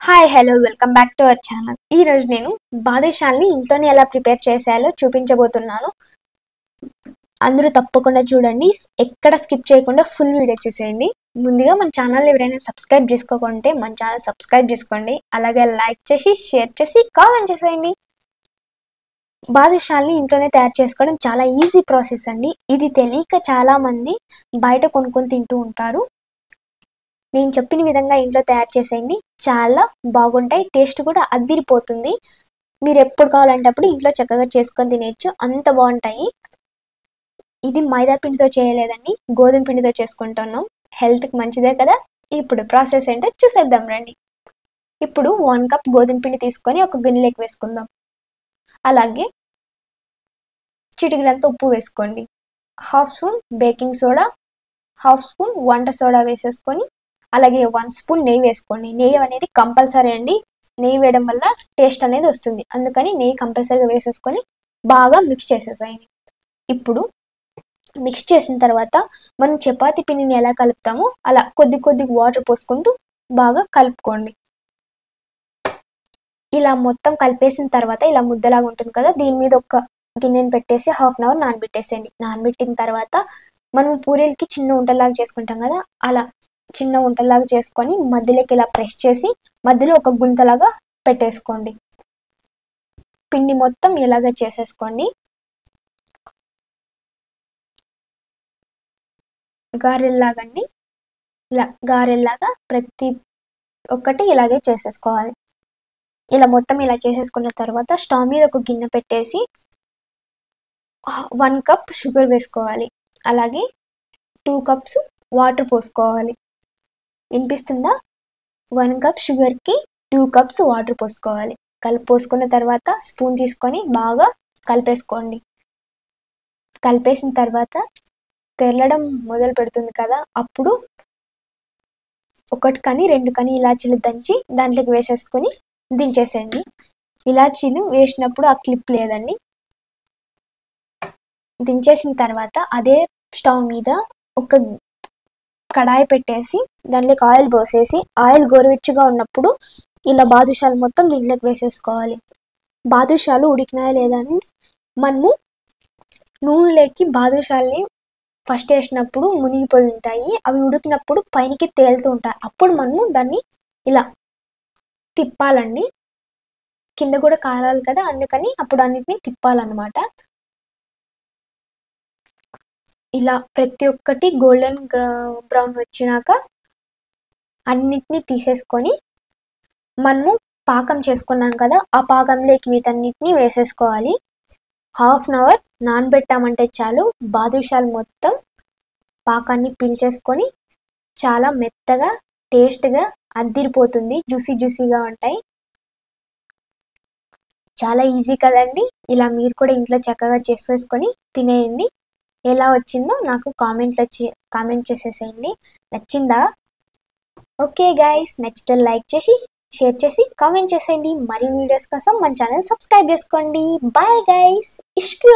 Hi hello welcome back to our channel. ఈరోజు నేను బాదుషాల్ని ఇంట్లోనే ఎలా ప్రిపేర్ చేసేయాలో చూపించబోతున్నాను. అందరూ తప్పకుండా చూడండి, ఎక్కడ స్కిప్ చేయకుండా ఫుల్ వీడియో చూసేయండి. ముందుగా మన ఛానల్ ఎవరైనా సబ్స్క్రైబ్ చేసుకోకుంటే మన ఛానల్ సబ్స్క్రైబ్ చేసుకోండి. అలాగే లైక్ చేసి షేర్ చేసి కామెంట్ చేసేయండి. బాదుషాల్ని ఇంట్లోనే తయారు చేసుకోవడం చాలా ఈజీ ప్రాసెస్ అండి. ఇది తెలియక చాలామంది బయట కొనుక్కొని తింటూ ఉంటారు. నేను చెప్పిన విధంగా ఇంట్లో తయారు చేసేయండి, చాలా బాగుంటాయి. టేస్ట్ కూడా అద్దిరిపోతుంది. మీరు ఎప్పుడు కావాలంటే అప్పుడు ఇంట్లో చక్కగా చేసుకొని తినేయచ్చు, అంత బాగుంటాయి. ఇది మైదా పిండితో చేయలేదండి, గోధుమ పిండితో చేసుకుంటున్నాం. హెల్త్కి మంచిదే కదా. ఇప్పుడు ప్రాసెస్ ఏంటో చూసేద్దాం రండి. ఇప్పుడు 1 కప్ గోధుమ పిండి తీసుకొని ఒక గిన్నెలోకి వేసుకుందాం. అలాగే చిటికెడంత ఉప్పు వేసుకోండి. 1/2 స్పూన్ బేకింగ్ సోడా, 1/2 స్పూన్ వంట సోడా వేసేసుకొని అలాగే 1 స్పూన్ నెయ్యి వేసుకోండి. నెయ్యి అనేది కంపల్సరీ అండి. నెయ్యి వేయడం వల్ల టేస్ట్ అనేది వస్తుంది, అందుకని నెయ్యి కంపల్సరీగా వేసేసుకొని బాగా మిక్స్ చేసేసేయండి. ఇప్పుడు మిక్స్ చేసిన తర్వాత మనం చపాతీ పిండిని ఎలా కలుపుతామో అలా కొద్ది కొద్దిగా వాటర్ పోసుకుంటూ బాగా కలుపుకోండి. ఇలా మొత్తం కలిపేసిన తర్వాత ఇలా ముద్దలాగా ఉంటుంది కదా, దీని మీద ఒక గిన్నెని పెట్టేసి 1/2 అవర్ నానబెట్టేసేయండి. నానబెట్టిన తర్వాత మనం పూరీలకి చిన్న ఉంటలాగా చేసుకుంటాం కదా, అలా చిన్న ఉంటలాగా చేసుకొని మధ్యలోకి ఇలా ప్రెస్ చేసి మధ్యలో ఒక గుంతలాగా పెట్టేసుకోండి. పిండి మొత్తం ఇలాగే చేసేసుకోండి. గారెల్లాగండి, ఇలా గారెల్లాగా ప్రతి ఒక్కటి ఇలాగే చేసేసుకోవాలి. ఇలా మొత్తం ఇలా చేసేసుకున్న తర్వాత స్టవ్ మీద ఒక గిన్నె పెట్టేసి 1 కప్ షుగర్ వేసుకోవాలి. అలాగే 2 కప్స్ వాటర్ పోసుకోవాలి. వినిపిస్తుందా? 1 కప్ షుగర్కి 2 కప్స్ వాటర్ పోసుకోవాలి. పోసుకున్న తర్వాత స్పూన్ తీసుకొని బాగా కలిపేసుకోండి. కలిపేసిన తర్వాత తెరలడం మొదలు పెడుతుంది కదా, అప్పుడు 1 కానీ 2 కానీ ఇలాచీలు దంచి దాంట్లోకి వేసేసుకొని దించేసేయండి. ఇలాచీలు వేసినప్పుడు ఆ క్లిప్ లేదండి. దించేసిన తర్వాత అదే స్టవ్ మీద ఒక కడాయి పెట్టేసి దాంట్లోకి ఆయిల్ పోసేసి ఆయిల్ గోరువెచ్చగా ఉన్నప్పుడు ఇలా బాదుషాలు మొత్తం దీంట్లోకి వేసేసుకోవాలి. బాదుషాలు ఉడికినాయా లేదా అని మనము నూనెలోకి బాదుషాలని ఫస్ట్ వేసినప్పుడు మునిగిపోయి ఉంటాయి, అవి ఉడికినప్పుడు పైనకి తేలుతూ ఉంటాయి. అప్పుడు మనము దాన్ని ఇలా తిప్పాలండి. కింద కూడా కారాలి కదా, అందుకని అప్పుడు అన్నిటిని తిప్పాలన్నమాట. ఇలా ప్రతి ఒక్కటి గోల్డెన్ బ్రౌన్ వచ్చినాక అన్నిటినీ తీసేసుకొని మనము పాకం చేసుకున్నాం కదా, ఆ పాకంలోకి వీటన్నిటిని వేసేసుకోవాలి. 1/2 అవర్ నానబెట్టామంటే చాలు, బాదుషాలు మొత్తం పాకాన్ని పీల్చేసుకొని చాలా మెత్తగా టేస్ట్గా అద్దిరిపోతుంది. జ్యూసీగా ఉంటాయి. చాలా ఈజీ కదండి. ఇలా మీరు కూడా ఇంట్లో చక్కగా చేసేసుకొని తినేయండి. ఎలా వచ్చిందో నాకు కామెంట్ చేసేసేయండి. నచ్చిందా? ఓకే గైస్, నచ్చితే లైక్ చేసి షేర్ చేసి కామెంట్ చేసేయండి. మరిన్ని వీడియోస్ కోసం మన ఛానల్ సబ్స్క్రైబ్ చేసుకోండి. Bye guys, ఇష్క్యూ.